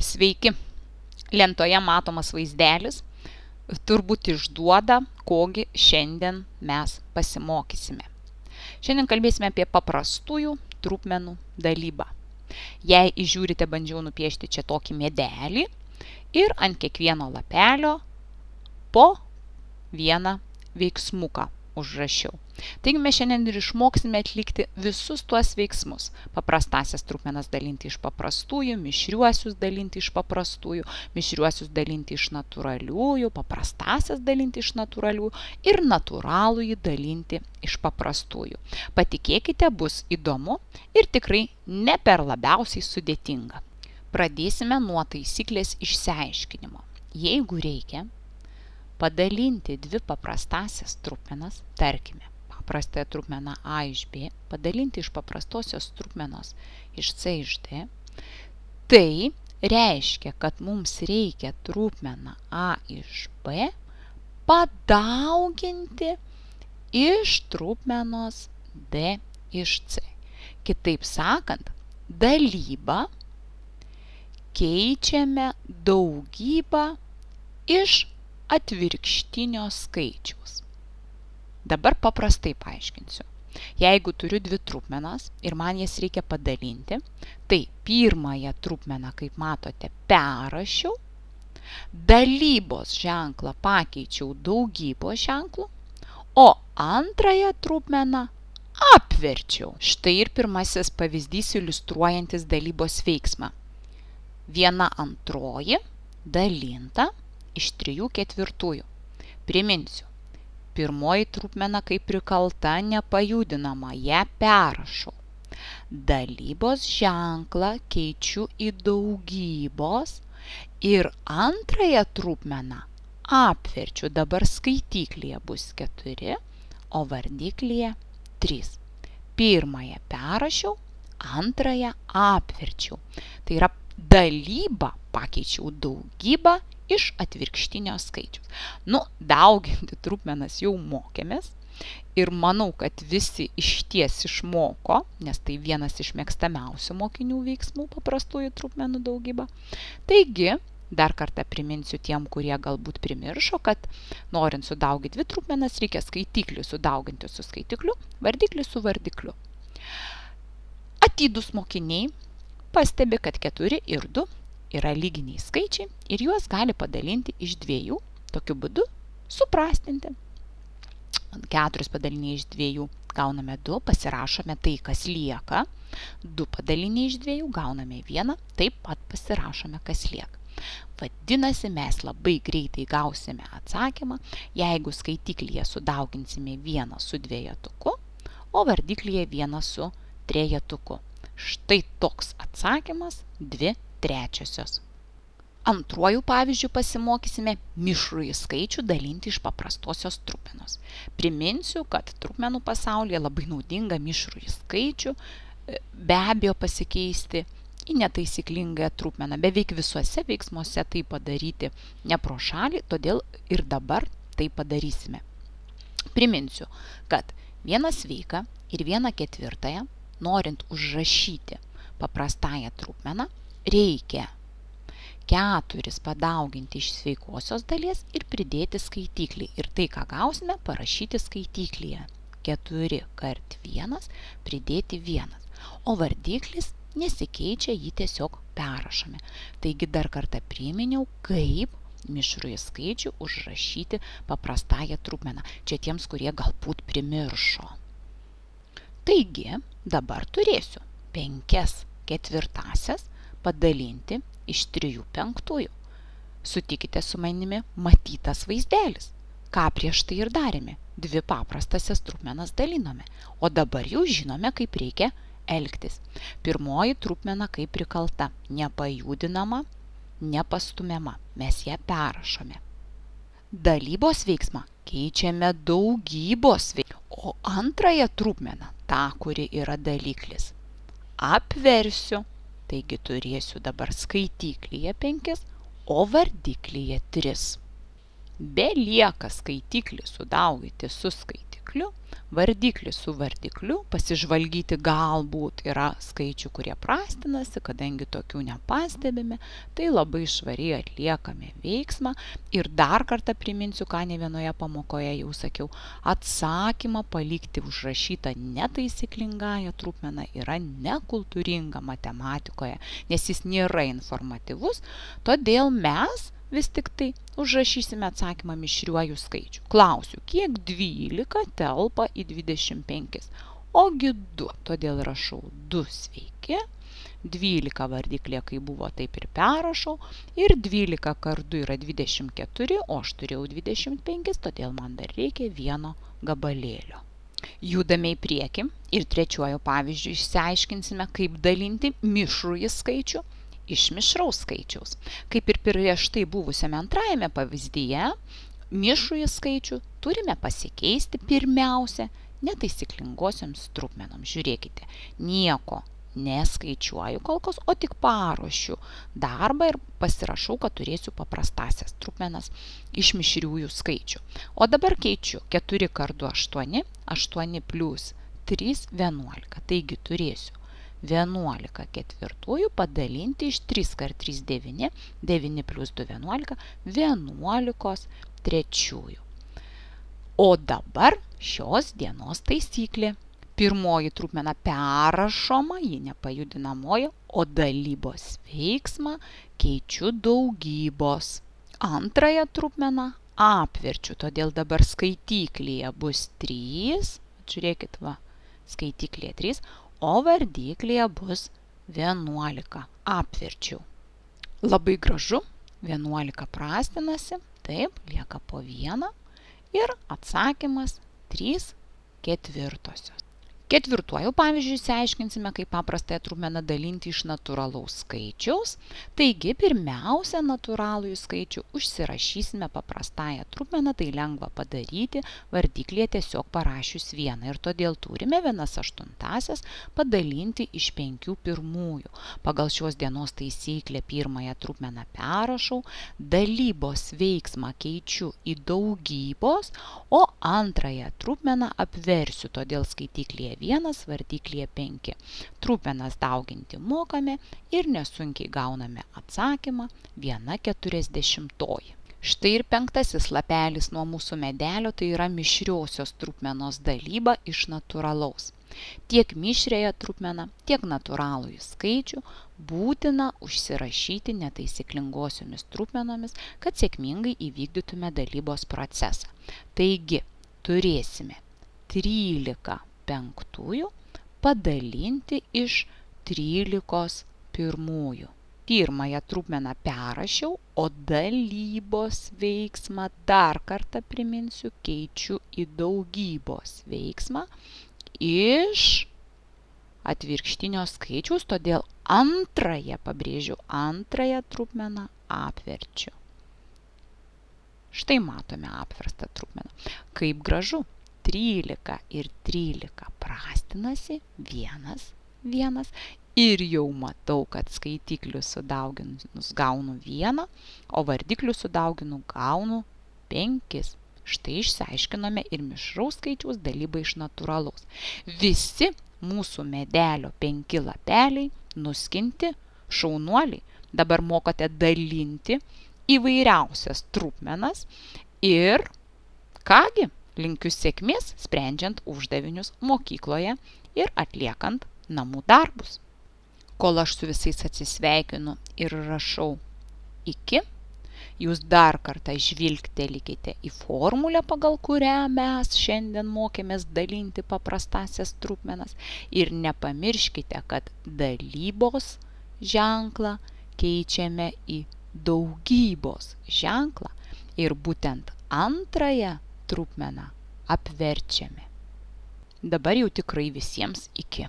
Sveiki. Lentoje matomas vaizdelis turbūt išduoda, kogi šiandien mes pasimokysime. Šiandien kalbėsime apie paprastųjų trupmenų dalybą. Jei įžiūrite, bandžiau nupiešti čia tokį medelį ir ant kiekvieno lapelio po vieną veiksmuką užrašiau. Taigi mes šiandien ir išmoksime atlikti visus tuos veiksmus. Paprastasias trupmenas dalinti iš paprastųjų, mišriuosius dalinti iš paprastųjų, mišriuosius dalinti iš natūraliųjų, paprastasias dalinti iš natūraliųjų ir natūralųjį dalinti iš paprastųjų. Patikėkite, bus įdomu ir tikrai ne per labiausiai sudėtinga. Pradėsime nuo taisyklės išsiaiškinimo. Jeigu reikia padalinti dvi paprastasias trupmenas, tarkime, paprastąją trupmeną A iš B, padalinti iš paprastosios trupmenos iš C iš D, tai reiškia, kad mums reikia trupmeną A iš B padauginti iš trupmenos D iš C. Kitaip sakant, dalybą keičiame daugybą iš atvirkštinio skaičiaus. Dabar paprastai paaiškinsiu. Jeigu turiu dvi trupmenas ir man jas reikia padalinti, tai pirmąją trupmeną, kaip matote, perrašiau, dalybos ženklą pakeičiau daugybos ženklu, o antrąją trupmeną apverčiau. Štai ir pirmasis pavyzdys iliustruojantis dalybos veiksmą. 1/2 dalinta iš 3/4. Priminsiu, pirmoji trupmena kaip prikalta nepajudinama, ją perrašau. Dalybos ženklą keičiu į daugybos ir antrąją trupmeną apverčiu. Dabar skaitiklyje bus 4, o vardiklyje 3. Pirmąją perrašiau, antrąją apverčiau. Tai yra dalybą pakeičiau daugybą iš atvirkštinio skaičiaus. Dauginti trupmenas jau mokėmės ir manau, kad visi išties išmoko, nes tai vienas iš mėgstamiausių mokinių veiksmų paprastųjų trupmenų daugyba. Taigi, dar kartą priminsiu tiem, kurie galbūt primiršo, kad norint sudauginti dvi trupmenas, reikia skaitiklį sudauginti su skaitikliu, vardiklį su vardikliu. Atidūs mokiniai pastebi, kad 4 ir 2 yra lyginiai skaičiai ir juos gali padalinti iš 2, tokiu būdu suprastinti. 4 padaliniai iš 2 gauname 2, pasirašome tai, kas lieka. 2 padaliniai iš 2 gauname 1, taip pat pasirašome, kas lieka. Vadinasi, mes labai greitai gausime atsakymą, jeigu skaitiklyje sudauginsime 1 su 2, o vardiklyje 1 su 3. Štai toks atsakymas 2/3. Antruoju pavyzdžiu pasimokysime mišrųjį skaičių dalinti iš paprastosios trupmenos. Priminsiu, kad trupmenų pasaulyje labai naudinga mišrųjį skaičių be abejo pasikeisti į netaisyklingąją trupmeną. Beveik visuose veiksmuose tai padaryti ne pro šalį, todėl ir dabar tai padarysime. Priminsiu, kad 1 sveiką ir 1/4, norint užrašyti paprastąją trupmeną, reikia 4 padauginti iš sveikosios dalies ir pridėti skaitiklį. Ir tai, ką gausime, parašyti skaitiklyje. 4 kart 1 pridėti 1. O vardiklis nesikeičia, jį tiesiog perrašome. Taigi dar kartą priminiau, kaip mišrųjį skaičių užrašyti paprastąją trupmeną. Čia tiems, kurie galbūt primiršo. Taigi dabar turėsiu 5/4 padalinti iš 3/5. Sutikite su manimi, matytas vaizdelis. Ką prieš tai ir darėme? 2 paprastasias trupmenas dalinome. O dabar jau žinome, kaip reikia elgtis. Pirmoji trupmena kaip prikalta, nepajudinama, nepastumiama. Mes ją perrašome. Dalybos veiksmą keičiame daugybos veiksmą. O antrąją trupmeną, tą, kuri yra daliklis, apversiu. Taigi turėsiu dabar skaitiklyje 5, o vardiklyje 3. belieka skaitiklį sudauginti su skaitikliu, vardiklį su vardikliu, pasižvalgyti galbūt yra skaičių, kurie prastinasi, kadangi tokių nepastebime, tai labai švariai atliekame veiksmą ir dar kartą priminsiu, ką ne vienoje pamokoje jau sakiau, atsakymą palikti užrašytą netaisyklingąją trupmeną yra nekultūringa matematikoje, nes jis nėra informatyvus, todėl mes vis tik tai užrašysime atsakymą mišriuoju skaičiu. Klausiu, kiek 12 telpa į 25? Ogi 2, todėl rašau 2 sveiki. 12 vardiklė, kai buvo, taip ir perrašau. Ir 12 kart 2 yra 24, o aš turėjau 25, todėl man dar reikia vieno gabalėlio. Judame į priekį ir trečiuoju pavyzdžiu išsiaiškinsime, kaip dalinti mišrųjį skaičių iš mišraus skaičiaus. Kaip ir prieš tai buvusiame antrajame pavyzdyje, mišrųjį skaičių turime pasikeisti pirmiausia netaisyklingosioms trupmenoms. Žiūrėkite, nieko neskaičiuoju kol kas, o tik paruošiu darbą ir pasirašau, kad turėsiu paprastasias trupmenas iš mišriųjų skaičių. O dabar keičiu 4 kart 2 8, 8 plus 3 11. Taigi turėsiu 11 ketvirtųjų padalinti iš 3 kart 3 9, 9 plus 2 11, 11 trečiųjų. O dabar šios dienos taisyklė. Pirmoji trupmena perrašoma, ji nepajudinamoji, o dalybos veiksmą keičiu daugybos. Antrąją trupmeną apverčiu, todėl dabar skaitiklyje bus 3, žiūrėkit, va, skaitiklyje 3, o vardiklėje bus 11. Apverčiau. Labai gražu, 11 prastinasi, taip, lieka po 1 ir atsakymas 3 ketvirtosios. Ketvirtuoju pavyzdžiu išsiaiškinsime, kaip paprastąją trupmeną dalinti iš natūralaus skaičiaus. Taigi, pirmiausia, natūralųjį skaičių užsirašysime paprastąją trupmeną, tai lengva padaryti, vardiklėje tiesiog parašius 1. Ir todėl turime 1/8 padalinti iš 5 pirmųjų. Pagal šios dienos taisyklę pirmąją trupmeną perrašau, dalybos veiksmą keičiu į daugybos, o antrąją trupmeną apversiu, todėl skaitiklyje 1, vardiklėje 5. Trupmenas dauginti mokame ir nesunkiai gauname atsakymą 1/40. Štai ir 5 lapelis nuo mūsų medelio, tai yra mišriosios trupmenos dalyba iš natūralaus. Tiek mišriąją trupmeną, tiek natūralųjį skaičių būtina užsirašyti netaisyklingosiomis trupmenomis, kad sėkmingai įvykdytume dalybos procesą. Taigi, turėsime 13 penktųjų padalinti iš 13 pirmųjų. Pirmąją trupmeną perrašiau, o dalybos veiksmą dar kartą priminsiu, keičiu į daugybos veiksmą iš atvirkštinio skaičiaus, todėl antrąją, pabrėžiu, antrąją trupmeną apverčiu. Štai matome apverstą trupmeną. Kaip gražu! 13 ir 13 prastinasi 1, 1 ir jau matau, kad skaitiklių sudauginus gaunu 1, o vardiklių sudauginu gaunu 5. Štai išsiaiškinome ir mišraus skaičiaus dalybą iš natūralaus. Visi mūsų medelio 5 lapeliai nuskinti, šaunuoliai. Dabar mokate dalinti įvairiausias trupmenas ir kągi, linkiu sėkmės sprendžiant uždavinius mokykloje ir atliekant namų darbus. Kol aš su visais atsisveikinu ir rašau iki, jūs dar kartą žvilgtelėkite į formulę, pagal kurią mes šiandien mokėmės dalinti paprastasias trupmenas ir nepamirškite, kad dalybos ženklą keičiame į daugybos ženklą ir būtent antrąją trupmeną apverčiame. Dabar jau tikrai visiems iki.